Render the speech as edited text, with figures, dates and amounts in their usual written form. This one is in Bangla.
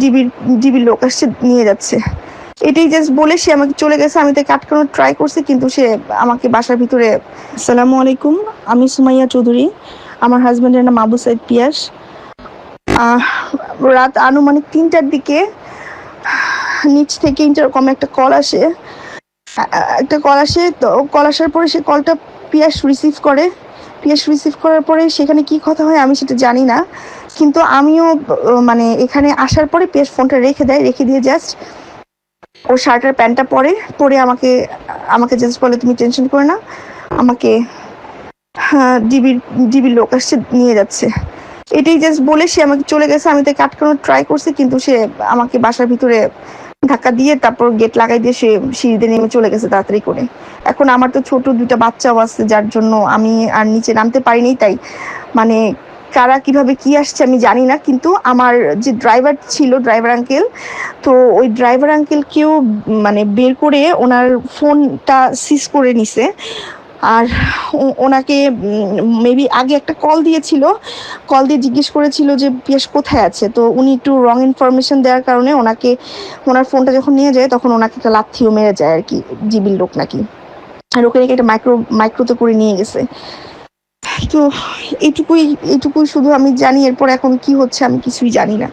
ডিবির ডিবির লোক আসছে, নিয়ে যাচ্ছে। এটাই জাস্ট বলে সে আমাকে চলে গেছে। আমি তাকে আটকানোর ট্রাই করছি, কিন্তু সে আমাকে বাসার ভিতরে। আসসালামু আলাইকুম, আমি সুমাইয়া চৌধুরী। আমার হাজবেন্ডের নাম আবু সাইদ পিয়াস। রাত আনুমানিক 3টার দিকে নিচ থেকে ইন্টারকম একটা কল আসে। তো কল আসার পরে সে কলটা পিয়াস রিসিভ করার পরে সেখানে কি কথা হয় আমি সেটা জানি না, কিন্তু আমিও মানে এখানে আসার পরে পিয়াস ফোনটা রেখে দিয়ে জাস্ট ওর শার্টের প্যান্টটা পরে আমাকে জাস্ট বলে, তুমি টেনশন করো না, আমাকে ডিবির লোক আসছে, নিয়ে যাচ্ছে। এটাই জাস্ট বলে সে আমাকে চলে গেছে। আমি তাকে আটকানোর ট্রাই করছি, কিন্তু সে আমাকে বাসার ভিতরে ধাক্কা দিয়ে তারপর গেট লাগাই দিয়ে সে সিঁড়িতে নেমে চলে গেছে তাড়াতাড়ি করে। এখন আমার তো ছোট 2টা বাচ্চাও আছে, যার জন্য আমি আর নিচে নামতে পারিনি। তাই মানে কারা কিভাবে কি আসছে আমি জানি না, কিন্তু আমার যে ড্রাইভার ছিল, ড্রাইভার আঙ্কেল, তো ওই ড্রাইভার আঙ্কেলকেও মানে বের করে ওনার ফোনটা সিজ করে নিছে। আর ওনাকে মেবি আগে একটা কল দিয়ে জিজ্ঞেস করেছিল যে পিয়াস কোথায় আছে। তো উনি একটু রং ইনফরমেশন দেওয়ার কারণে ওনার ফোনটা যখন নিয়ে যায় তখন ওনাকে একটা লাথিও মেরে যায় আর কি, জিবির লোক নাকি। আর ওকে একটা মাইক্রোতে করে নিয়ে গেছে। তো এইটুকুই শুধু আমি জানি। এরপর এখন কি হচ্ছে আমি কিছুই জানি না।